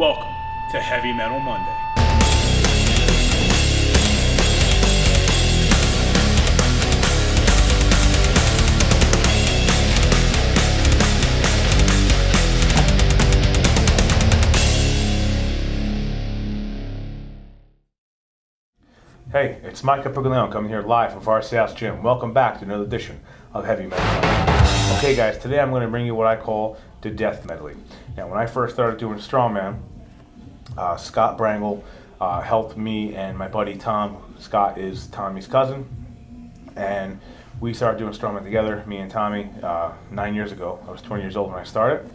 Welcome to Heavy Metal Monday. Hey, it's Mike Capiglione coming here live from Varsity House Gym. Welcome back to another edition of Heavy Metal Monday. Okay guys, today I'm going to bring you what I call the Death Medley. Now when I first started doing strongman, Scott Brangle helped me and my buddy Tom. Scott is Tommy's cousin, and we started doing strongman together, me and Tommy, 9 years ago. I was 20 years old when I started,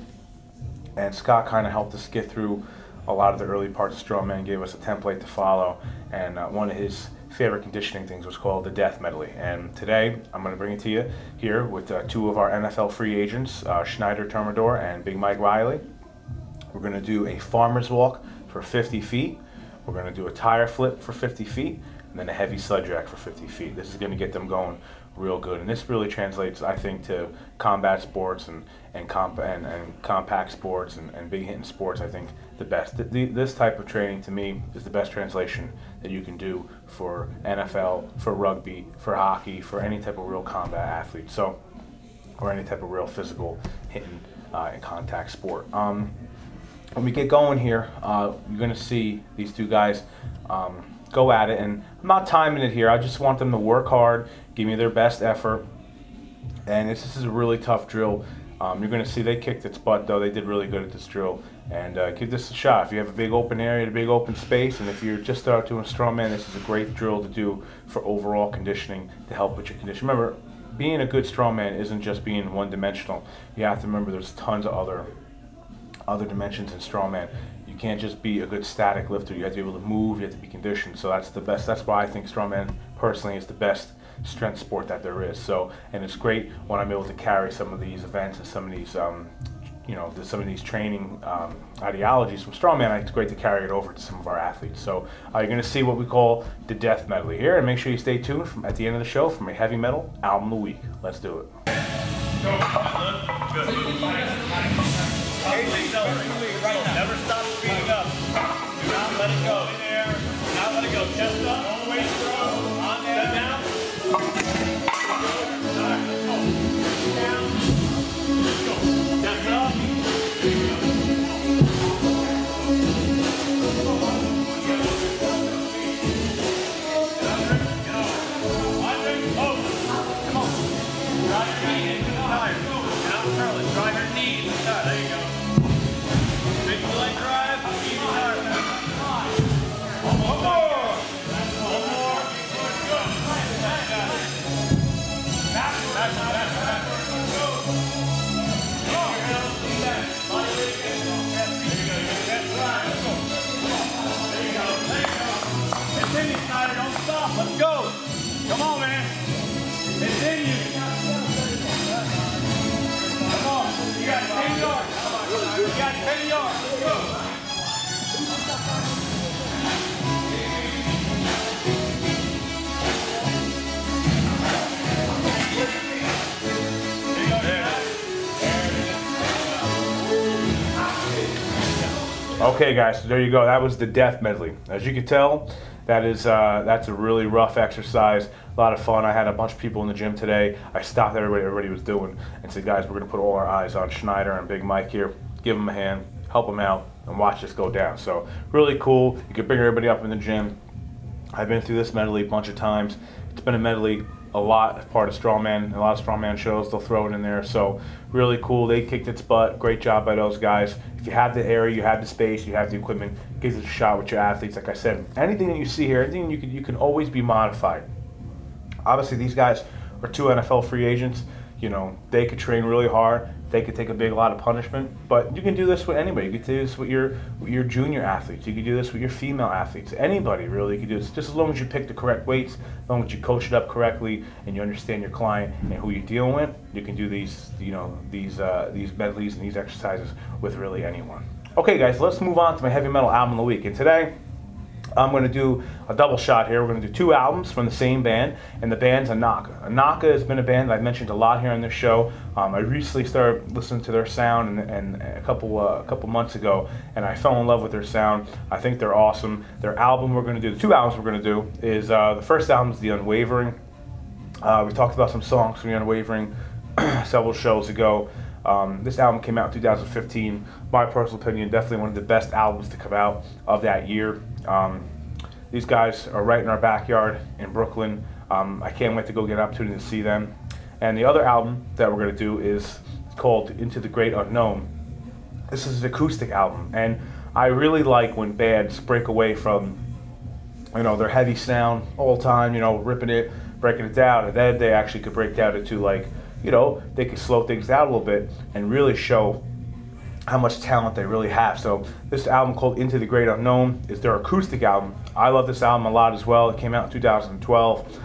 and Scott kind of helped us get through a lot of the early parts of strongman, gave us a template to follow, and one of his favorite conditioning things was called the Death Medley. And today I'm going to bring it to you here with two of our NFL free agents, Schneider Termador and Big Mike Riley. We're going to do a farmer's walk for 50 feet. We're going to do a tire flip for 50 feet, and then a heavy sled drag for 50 feet. This is going to get them going real good, and this really translates, I think, to combat sports and compact sports and big hitting sports. I think the best. This type of training to me is the best translation that you can do for NFL, for rugby, for hockey, for any type of real combat athlete. So, or any type of real physical hitting and contact sport. When we get going here, you're going to see these two guys go at it, and I'm not timing it here. I just want them to work hard, give me their best effort, and this is a really tough drill. You're going to see they kicked its butt, though. They did really good at this drill, and give this a shot. If you have a big open area, a big open space, and if you're just starting doing strongman, this is a great drill to do for overall conditioning to help with your condition. Remember, being a good strongman isn't just being one-dimensional. You have to remember there's tons of other dimensions in strongman. You can't just be a good static lifter. You have to be able to move, you have to be conditioned. So that's the best. That's why I think strongman personally is the best strength sport that there is. So, and it's great when I'm able to carry some of these events and some of these some of these training ideologies from strongman. It's great to carry it over to some of our athletes. So you're going to see what we call the Death Medley here, and make sure you stay tuned at the end of the show for a heavy metal album of the week. Let's do it. Never stop speeding up. Do not let it go. In there. Do not let it go. Chest up. All the way through. On there. Down. Down. Let's go. Chest up. Drive your knees. There you go. Big leg drive. Easy hard. One more. One more. Good. Back. Go. There you go. Continue, Snyder. Don't stop. Let's go. Come on, man. Continue. Come on. You got 10 yards. You got 10 yards. Let's go. Okay guys, so there you go. That was the Death Medley. As you can tell, that's a really rough exercise. A lot of fun. I had a bunch of people in the gym today. I stopped everybody was doing and said, guys, we're going to put all our eyes on Schneider and Big Mike here. Give them a hand, help them out, and watch this go down. So really cool. You can bring everybody up in the gym. I've been through this medley a bunch of times. It's been a medley a lot, part of strongman. A lot of strongman shows, they'll throw it in there. So really cool. They kicked its butt. Great job by those guys. If you have the area, you have the space, you have the equipment, give it a shot with your athletes. Like I said, anything that you see here, anything you can always be modified. Obviously, these guys are two NFL free agents. You know, they could train really hard. They could take a lot of punishment, but you can do this with anybody. You can do this with your junior athletes. You can do this with your female athletes. Anybody really can do this, just as long as you pick the correct weights, as long as you coach it up correctly, and you understand your client and who you're dealing with. You can do these medleys and these exercises with really anyone. Okay, guys, let's move on to my heavy metal album of the week. And today, I'm going to do a double shot here. We're going to do 2 albums from the same band, and the band's Anaka. Anaka has been a band that I've mentioned a lot here on this show. I recently started listening to their sound and a couple months ago, and I fell in love with their sound. I think they're awesome. Their album we're going to do, the 2 albums we're going to do, is the first album is The Unwavering. We talked about some songs from The Unwavering several shows ago. This album came out in 2015. My personal opinion, definitely one of the best albums to come out of that year. These guys are right in our backyard in Brooklyn. I can't wait to go get an opportunity to see them. And the other album that we're going to do is called Into the Great Unknown. This is an acoustic album, and I really like when bands break away from, you know, their heavy sound all the time, you know, ripping it, breaking it down, and then they actually could break down into, like, you know, they could slow things down a little bit and really show how much talent they really have. So this album called Into the Great Unknown is their acoustic album. I love this album a lot as well. It came out in 2012.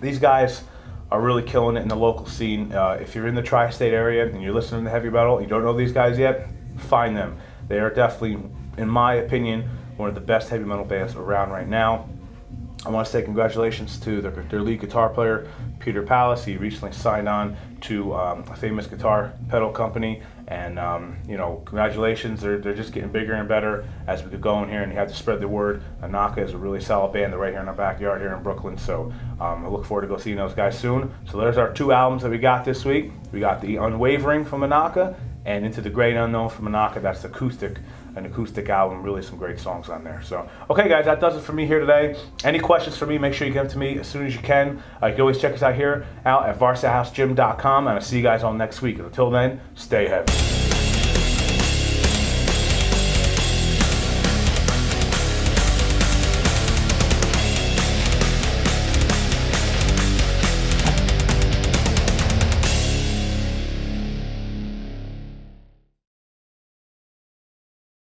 These guys are really killing it in the local scene. If you're in the tri-state area and you're listening to heavy metal, you don't know these guys yet, find them. They are definitely, in my opinion, one of the best heavy metal bands around right now. I want to say congratulations to their lead guitar player, Peter Pallas. He recently signed on to a famous guitar pedal company, and you know, congratulations. They're just getting bigger and better as we get going here, and you have to spread the word. Anaka is a really solid band. They're right here in our backyard here in Brooklyn, so I look forward to go seeing those guys soon. So there's our 2 albums that we got this week. We got The Unwavering from Anaka and Into the Great Unknown from Anaka. That's an acoustic album, really some great songs on there. So, okay guys, that does it for me here today. Any questions for me, make sure you get them to me as soon as you can. You can always check us out at VarsiaHouseGym.com, and I'll see you guys all next week. And until then, stay heavy.